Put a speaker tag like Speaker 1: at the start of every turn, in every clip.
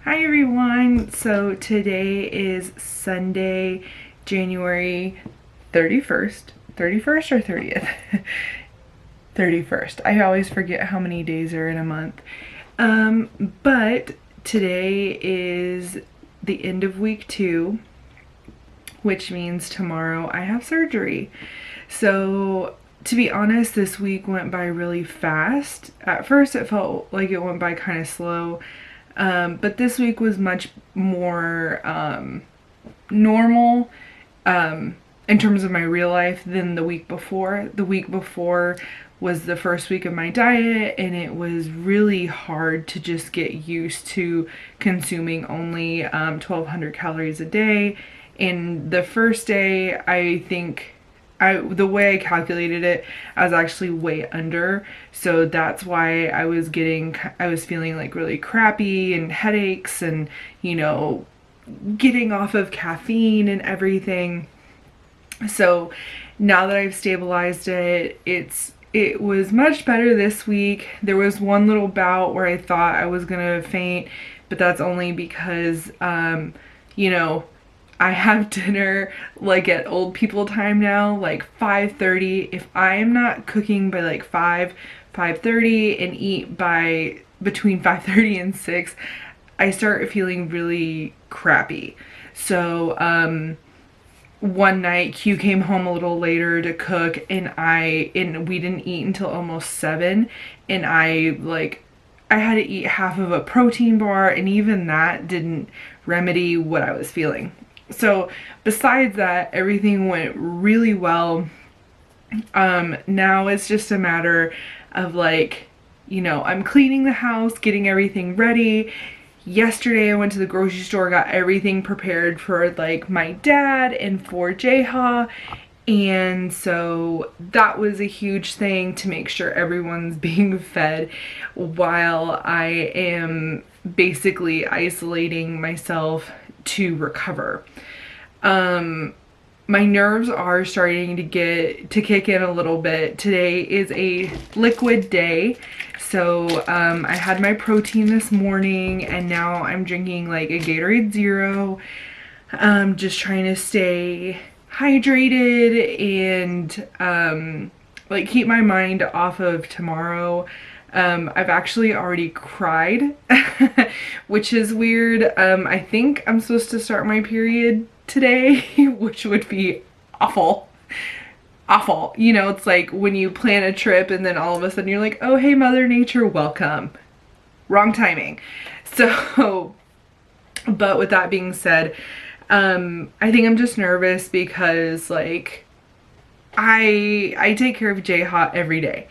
Speaker 1: Hi everyone! So today is Sunday, January 31st. 31st or 30th? 31st. I always forget how many days are in a month. But today is the end of week 2, which means tomorrow I have surgery. So to be honest, this week went by really fast. At first it felt like it went by kind of slow. But this week was much more normal in terms of my real life than the week before. The week before was the first week of my diet, and it was really hard to just get used to consuming only 1,200 calories a day. And the first day, I think the way I calculated it, I was actually way under. So that's why I was feeling like really crappy and headaches and, getting off of caffeine and everything. So now that I've stabilized it, it was much better this week. There was one little bout where I thought I was gonna faint, but that's only because, I have dinner like at old people time now, like 5:30. If I am not cooking by like 5:30 and eat by between 5:30 and 6, I start feeling really crappy. So one night Q came home a little later to cook, and we didn't eat until almost 7, and I had to eat half of a protein bar, and even that didn't remedy what I was feeling. So besides that, everything went really well. Now it's just a matter of I'm cleaning the house, getting everything ready. Yesterday I went to the grocery store, got everything prepared for my dad and for Jayha. And so that was a huge thing, to make sure everyone's being fed while I am basically isolating myself to recover. My nerves are starting to kick in a little bit. Today is a liquid day. So I had my protein this morning, and now I'm drinking a Gatorade Zero. Just trying to stay hydrated and keep my mind off of tomorrow. I've actually already cried, which is weird. I think I'm supposed to start my period today, which would be awful. Awful. It's like when you plan a trip and then all of a sudden you're like, oh, hey, Mother Nature, welcome. Wrong timing. So, but with that being said, I think I'm just nervous because I take care of Jayha every day,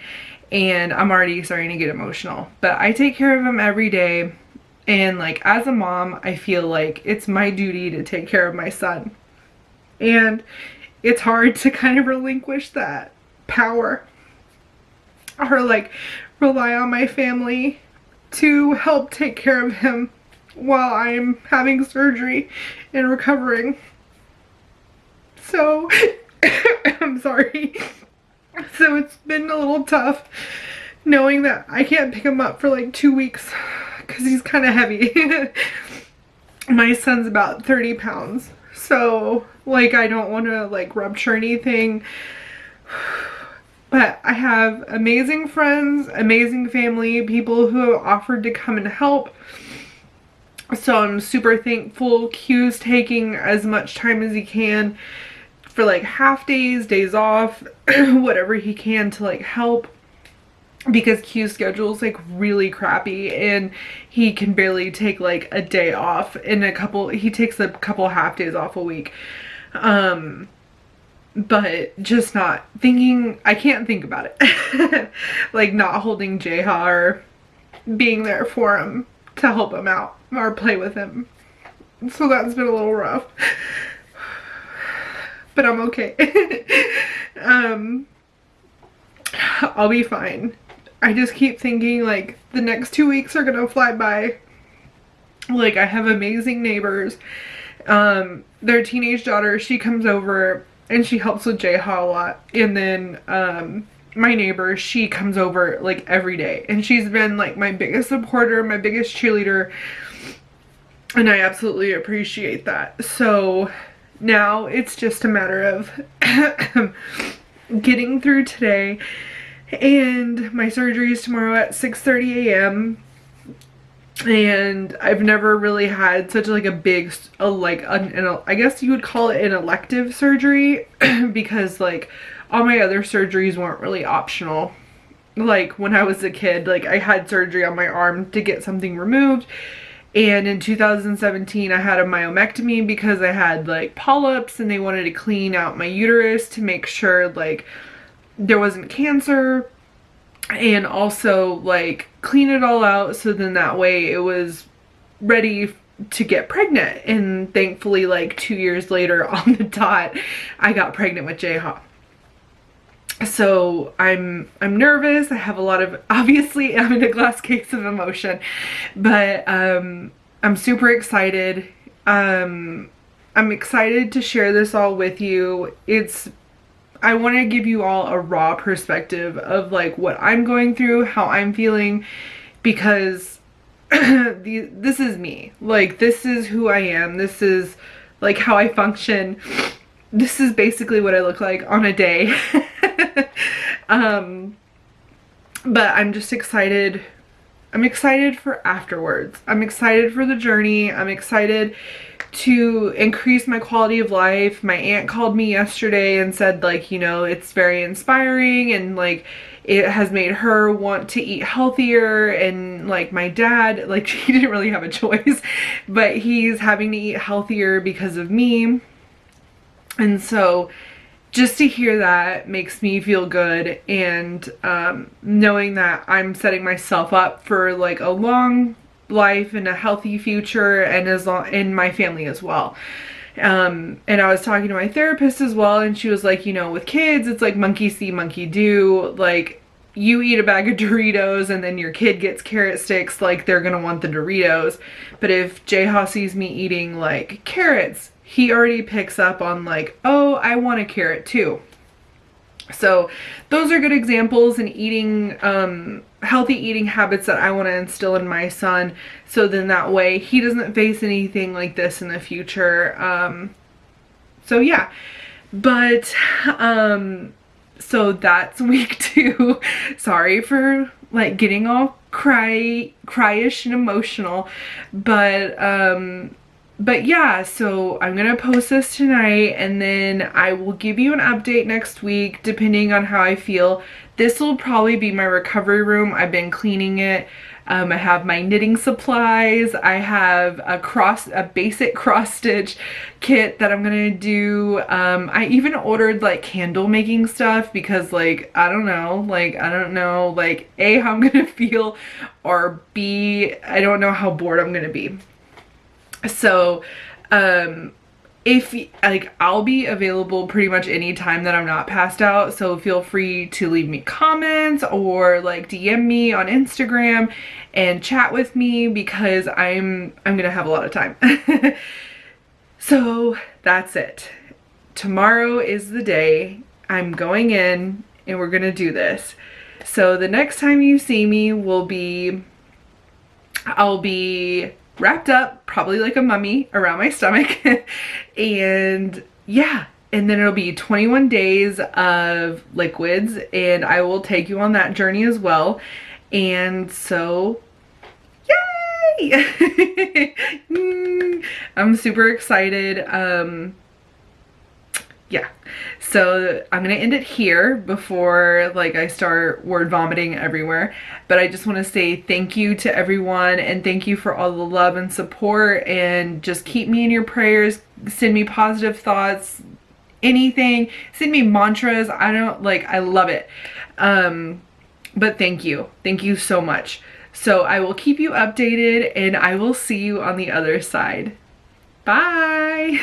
Speaker 1: and I'm already starting to get emotional, but I take care of him every day. And as a mom, I feel like it's my duty to take care of my son. And it's hard to kind of relinquish that power, or rely on my family to help take care of him while I'm having surgery and recovering. So I'm sorry. So it's been a little tough knowing that I can't pick him up for 2 weeks because he's kind of heavy. My son's about 30 pounds. So I don't want to rupture anything. But I have amazing friends, amazing family, people who have offered to come and help. So I'm super thankful. Q's taking as much time as he can for half days off, whatever he can to help, because Q's schedule is really crappy and he can barely take a day off in he takes a couple half days off a week. But just not thinking, I can't think about it. Not holding Jayha or being there for him to help him out or play with him. So that's been a little rough. But I'm okay. I'll be fine. I just keep thinking the next 2 weeks are gonna fly by. I have amazing neighbors. Their teenage daughter, she comes over and she helps with Jayha a lot. And then my neighbor, she comes over every day, and she's been my biggest supporter, my biggest cheerleader. And I absolutely appreciate that. So now it's just a matter of getting through today, and my surgery is tomorrow at 6:30 a.m. and I've never really had such like a big I guess you would call it an elective surgery because like all my other surgeries weren't really optional. Like when I was a kid, like I had surgery on my arm to get something removed, and in 2017 I had a myomectomy because I had like polyps and they wanted to clean out my uterus to make sure like there wasn't cancer, and also like clean it all out so then that way it was ready to get pregnant. And thankfully like 2 years later on the dot I got pregnant with Jayha. So I'm nervous. I have a lot of, obviously I'm in a glass case of emotion, but I'm super excited. I'm excited to share this all with you. I want to give you all a raw perspective of like what I'm going through, how I'm feeling, because this is me. Like this is who I am. This is like how I function. This is basically what I look like on a day. But I'm just excited. I'm excited for afterwards. I'm excited for the journey. I'm excited to increase my quality of life. My aunt called me yesterday and said like, you know, it's very inspiring and like it has made her want to eat healthier. And like my dad, like he didn't really have a choice, but he's having to eat healthier because of me. And so just to hear that makes me feel good, and knowing that I'm setting myself up for like a long life and a healthy future, and in my family as well. And I was talking to my therapist as well, and she was like, you know, with kids it's like monkey see monkey do. Like you eat a bag of Doritos and then your kid gets carrot sticks, like they're gonna want the Doritos. But if Jayha sees me eating like carrots, he already picks up on like, oh, I want a carrot too. So those are good examples in eating, healthy eating habits that I want to instill in my son. So then that way he doesn't face anything like this in the future. So yeah, but, so that's week 2. Sorry for like getting all cryish and emotional, but yeah, so I'm gonna post this tonight, and then I will give you an update next week depending on how I feel. This will probably be my recovery room. I've been cleaning it. I have my knitting supplies. I have a basic cross stitch kit that I'm gonna do. I even ordered like candle making stuff because like I don't know like A, how I'm gonna feel, or B, I don't know how bored I'm gonna be. So if like I'll be available pretty much any time that I'm not passed out, so feel free to leave me comments or like DM me on Instagram and chat with me, because I'm gonna have a lot of time. So that's it. Tomorrow is the day. I'm going in and we're gonna do this. So the next time you see me I'll be wrapped up, probably like a mummy, around my stomach. And yeah, and then it'll be 21 days of liquids, and I will take you on that journey as well. And so yay! I'm super excited. Yeah, so I'm gonna end it here before like I start word vomiting everywhere. But I just want to say thank you to everyone, and thank you for all the love and support, and just keep me in your prayers. Send me positive thoughts, anything, send me mantras. I love it. But thank you so much. So I will keep you updated, and I will see you on the other side. Bye.